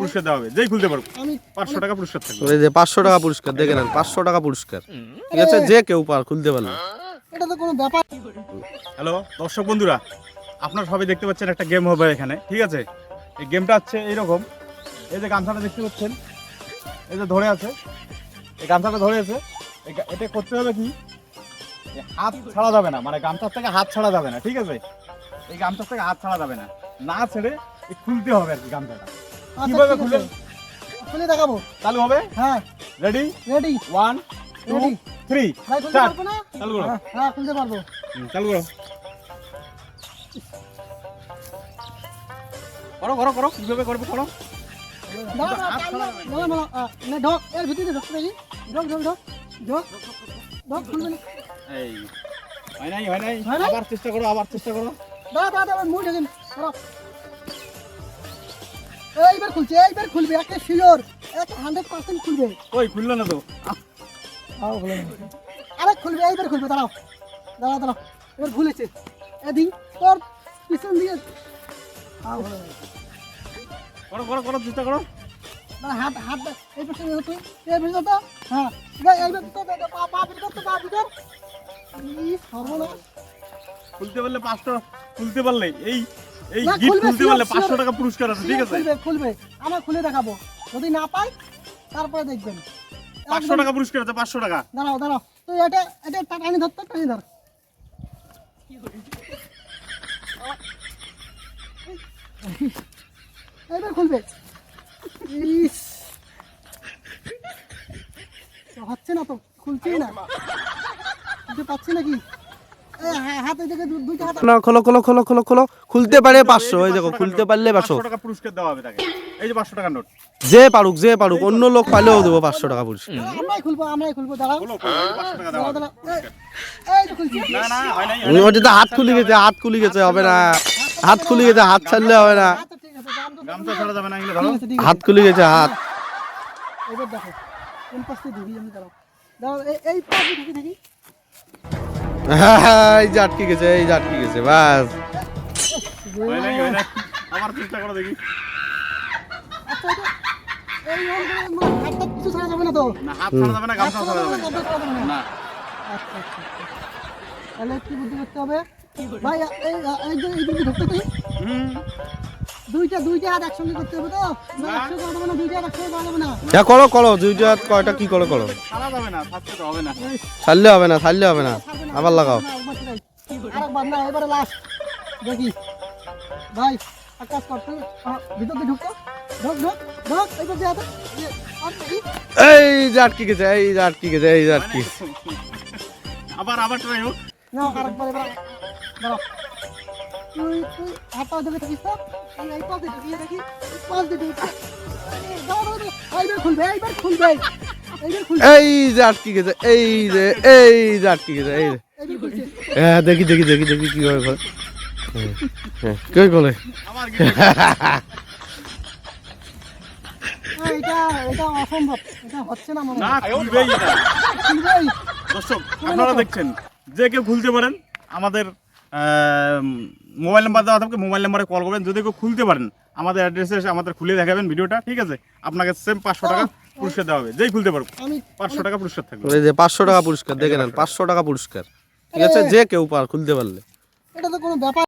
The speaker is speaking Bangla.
পুরস্কার দেওয়া হবে, যেই খুলতে পারবো 500 টাকা পুরস্কার থাকবে। এই যে 500 টাকা পুরস্কার দেখে নেন, 500 টাকা পুরস্কার, ঠিক আছে, যে কেউ খুলতে পারলে। এটা তো কোনো ব্যাপার। হ্যালো দর্শক বন্ধুরা, আপনারা সবাই দেখতে পাচ্ছেন একটা গেম হবে এখানে, ঠিক আছে। এই গেমটা হচ্ছে এইরকম, এই যে গামছাটা দেখতে পাচ্ছেন, এই যে ধরে আছে, এই গামছাটা ধরে আছে, এটা করতে হবে কি, হাত ছাড়া যাবে না, মানে গামছার থেকে হাত ছাড়া যাবে না, ঠিক আছে। এই গামছার থেকে হাত ছাড়া যাবে না, না ছেড়ে খুলতে হবে আর কি গামছাটা। কিভাবে খুলে খুলে দেখাবো চালু হবে? হ্যাঁ রেডি রেডি 1 2 রেডি 3 ভাই খুলতে স্টার্ট। পারবো না? চালু করো। হ্যাঁ খুলতে পারবো। চালু করো করো করো করো, কিভাবে করবে করো। দাঁড়া হাত ছাড়া যাবে না। না না ঢোক এর ভিতরে ঢোক দেখি, ঢোক ঢোক ঢোক ঢোক ঢোক খুলবে না। এই হয় নাই হয় নাই, হয় নাই? আবার চেষ্টা করো, আবার চেষ্টা করো। দাঁড়া দাঁড়া দাঁড়া মুই ঢোকেন দাঁড়া। এইবার খুলছে, এইবার খুলবে, একে শিওর, 100% খুলবে। ওই খুললো না তো। আরে খুলবে, এইবার খুলবে, দাঁড়াও দাঁড়াও দাঁড়াও, এবার খুলেছে, এদিক তোর পিছন দিয়ে করো করো করো, চেষ্টা করো। দাঁড়া, হাত হাত এই পাশে নিয়ে তুই, এই পাশে তো, হ্যাঁ এইবার তো পা ভিতর তো, পা ভিতর। সর্বনাশ, খুলতে পারলে 500, খুলতে পারলে এই এই না, গিফট খুলবে, খুলতে পারলে sure, 500 sure। টাকা পুরস্কার আছে, ঠিক আছে। খুলবে খুলবে, আমরা খুলে দেখাবো, যদি না পাই তারপরে দেখবেন। 500 টাকা পুরস্কার আছে, 500 টাকা। দাঁড়াও দাঁড়াও, তুই এটা এটা টানি ধর, তো টানি ধর। এইবার খুলবে। ইস, তো হচ্ছে না তো, খুলছেই না, খুলতে পারছি নাকি? হাতে থেকে দুইটা হাত। না, খোলো খোলো খোলো খোলো খোলো, খুলতে পারে 500, এই দেখো খুলতে পারলে 500 টাকা পুরস্কার দেওয়া হবে তাকে। এই যে 500 টাকার নোট। যে পারুক, অন্য লোক পাইলেও দেবো 500 টাকা পুরস্কার। আমরাই খুলবো, দাঁড়াও খোলো খোলো, 500 টাকা দেওয়া দাঁড়াও হবে। দাঁড়াও, এই তো খুলছি। না না হয় নাই, হয় নাই। ওটা তো হাত খুলে গেছে, হাত খুলে গেছে, হবে না, হাত খুলে গেছে, হাত ছাড়লে হবে না, আচ্ছা ঠিক আছে, দাম তো গামছা ছাড়া যাবে না, এগুলো ধরো। ঠিক আছে, ঠিক আছে। হাত খুলে গেছে, হাত। এবার দেখো কোন পাশ থেকে দিবি, আমি দাঁড়াও দাঁড়াও, এই পাশে থাকি থাকি। হ্যাঁ, এই যে আটকে গেছে, এই যে আটকে গেছে, বাস। হয় নাই হয় নাই, আবার চেষ্টা করো দেখি। আচ্ছা এটা এই হাতটা কিছু ছাড়া যাবে না তো? না, হাত ছাড়া যাবে না, গামছা ছাড়া যাবে না। গামছা ছাড়া যাবে না। না আচ্ছা আচ্ছা আচ্ছা। তাহলে কি বুদ্ধি করতে হবে ভাই? এই এই যে এই দিকে ঢুকতে তুই হুম, দুইটা হাত একসঙ্গে করতে হবে তো? না একসঙ্গে করা যাবে না, দুইটা হাত একসঙ্গে করা যাবে না। হ্যাঁ, করো করো, দুইটা হাত কয়টা কি করো করো, ছাড়া যাবে না, ছাড়তে তো হবে না। ছাড়লে হবে না, ছাড়লে হবে না, আবার লাগাও। আরেকবার না, এবারে লাস্ট দেখি ভাই। এক কাজ কর, তুই ভিতর দিয়ে ঢুকতো, ঢোক ঢোক ঢোক, এইবার দিয়ে হাতে আর দেখি। এই যে আটকে গেছে, এই যে আটকে গেছে, এই যে আটকে গেছে। আবার আবার ট্রাই হোক। না আরেকবার, এবার দাঁড়াও, তুই হাতটা ধরে থাকিস তো, এই পাশ দিয়ে ঢুকিয়ে দেখি, এই পাশ দিয়ে ঢুকিয়ে দাঁড়াও, এইবার খুলবে, এইবার খুলবে, এইবার খুলবে, এই যে আটকে গেছে, এই যে আটকে গেছে, এই যে। এইবার খুলছে। হ্যাঁ, দেখি দেখি দেখি দেখি কিভাবে করে। কে বলে? আবার কি? এটা এটা অসম্ভব, এটা হচ্ছে না মনে না, হয়। খুলবেই না। খুলবেই। দর্শক আপনারা দেখছেন, যে কেউ খুলতে পারেন, আমাদের মোবাইল নাম্বার দেওয়া থাকবে, মোবাইল নাম্বারে কল করবেন। যদি কেউ খুলতে পারেন, আমাদের অ্যাড্রেসে এসে আমাদের খুলে দেখাবেন ভিডিওটা, ঠিক আছে। আপনাকে সেম 500 টাকা পুরস্কার দেওয়া হবে, যেই খুলতে পারবো আমি 500 টাকা পুরস্কার থাকবে। এই যে 500 টাকা পুরস্কার দেখে নেন, 500 টাকা পুরস্কার, ঠিক আছে, যে কেউ খুলতে পারলে। এটা তো কোনো ব্যাপার